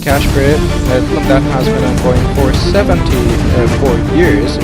cash grab that has been ongoing for 74 years.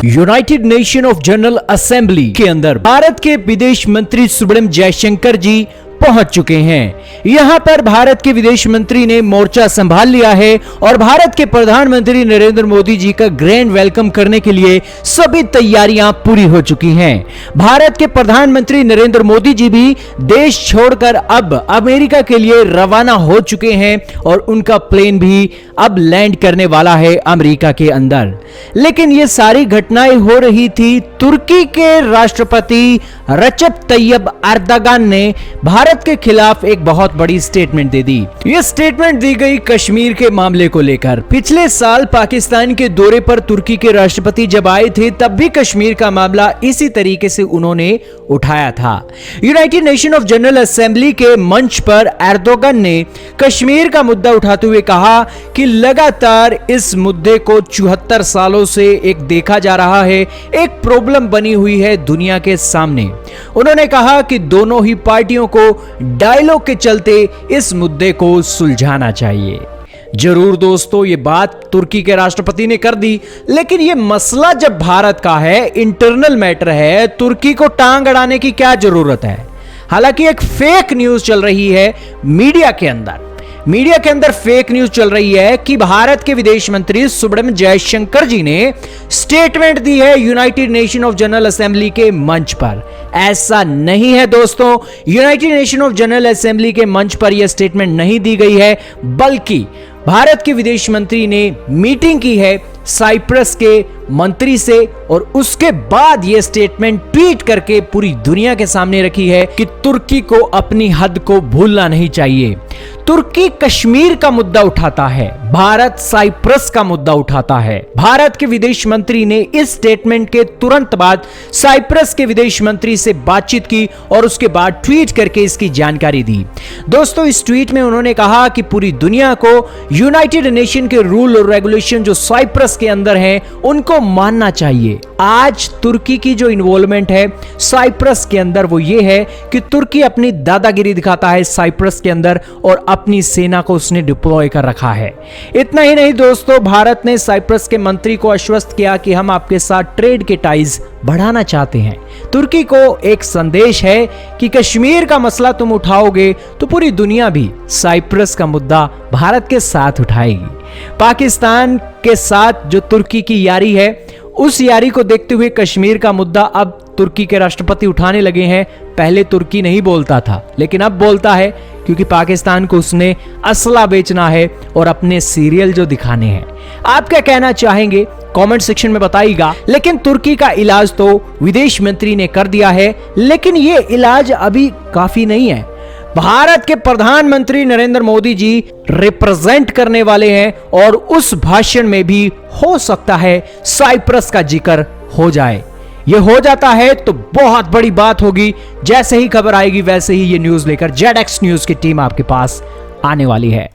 United nation of general assembly के अंदर भारत के विदेश मंत्री सुब्रह्मण्यम जयशंकर जी पहुंच चुके हैं। यहां पर भारत के विदेश मंत्री ने मोर्चा संभाल लिया है और भारत के प्रधानमंत्री नरेंद्र मोदी जी का ग्रैंड वेलकम करने के लिए सभी तैयारियां पूरी हो चुकी हैं। भारत के प्रधानमंत्री नरेंद्र मोदी जी भी देश छोड़कर अब अमेरिका के लिए रवाना हो चुके हैं और उनका प्लेन भी अब लैंड करने वाला है अमेरिका के अंदर। लेकिन ये सारी घटनाएं हो रही थी तुर्की के राष्ट्रपति रजब तैयब एर्दोगान ने भारत के खिलाफ एक बहुत बड़ी स्टेटमेंट दे दी। यह स्टेटमेंट दी गई कश्मीर के मामले को लेकर। पिछले साल पाकिस्तान के दौरे पर तुर्की के राष्ट्रपति जब आए थे तब भी कश्मीर का मामला इसी तरीके से उन्होंने उठाया था। United nation of general assembly के मंच पर एर्दोगान ने कश्मीर का मुद्दा उठाते हुए कहा कि लगातार इस मुद्दे को 74 सालों से एक देखा जा रहा है, एक प्रॉब्लम बनी हुई है दुनिया के सामने। उन्होंने कहा कि दोनों ही पार्टियों को डायलॉग के चलते इस मुद्दे को सुलझाना चाहिए। जरूर दोस्तों, ये बात तुर्की के राष्ट्रपति ने कर दी, लेकिन ये मसला जब भारत का है, इंटरनल मैटर है, तुर्की को टांग अड़ाने की क्या जरूरत है। हालांकि एक फेक न्यूज चल रही है मीडिया के अंदर फेक न्यूज चल रही है कि भारत के विदेश मंत्री सुब्रह्मण्यम जयशंकर जी ने स्टेटमेंट दी है United nation of general assembly के मंच पर। ऐसा नहीं है दोस्तों, United nation of general assembly के मंच पर यह स्टेटमेंट नहीं दी गई है, बल्कि भारत के विदेश मंत्री ने मीटिंग की है साइप्रस के मंत्री से और उसके बाद यह स्टेटमेंट ट्वीट करके पूरी दुनिया के सामने रखी है कि तुर्की को अपनी हद को भूलना नहीं चाहिए। तुर्की कश्मीर का मुद्दा उठाता है, भारत साइप्रस का मुद्दा उठाता है। भारत के विदेश मंत्री ने इस स्टेटमेंट के तुरंत बाद साइप्रस के विदेश मंत्री से बातचीत की और उसके बाद ट्वीट करके इसकी जानकारी दी। दोस्तों, इस ट्वीट में उन्होंने कहा कि पूरी दुनिया को यूनाइटेड नेशन के रूल और रेगुलेशन जो साइप्रस के अंदर हैं उनको मानना चाहिए। आज तुर्की की जो इन्वॉल्वमेंट है साइप्रस के अंदर वो ये है कि तुर्की अपनी दादागिरी दिखाता है साइप्रस के अंदर और अपनी सेना को उसने डिप्लॉय कर रखा है। इतना ही नहीं दोस्तों, भारत ने साइप्रस के मंत्री को आश्वस्त किया कि हम आपके साथ ट्रेड के टाइज बढ़ाना चाहते हैं। तुर्की को एक संदेश है कि कश्मीर का मसला तुम उठाओगे तो पूरी दुनिया भी साइप्रस का मुद्दा भारत के साथ उठाएगी। पाकिस्तान के साथ जो तुर्की की यारी है, उस यारी को देखते हुए कश्मीर का मुद्दा अब तुर्की के राष्ट्रपति उठाने लगे हैं। पहले तुर्की नहीं बोलता था, लेकिन अब बोलता है क्योंकि पाकिस्तान को उसने असला बेचना है और अपने सीरियल जो दिखाने हैं। आप क्या कहना चाहेंगे कमेंट सेक्शन में बताइएगा। लेकिन तुर्की का इलाज तो विदेश मंत्री ने कर दिया है, लेकिन ये इलाज अभी काफी नहीं है। भारत के प्रधानमंत्री नरेंद्र मोदी जी रिप्रेजेंट करने वाले हैं और उस भाषण में भी हो सकता है साइप्रस का जिक्र हो जाए। यह हो जाता है तो बहुत बड़ी बात होगी। जैसे ही खबर आएगी वैसे ही ये न्यूज लेकर ZX न्यूज की टीम आपके पास आने वाली है।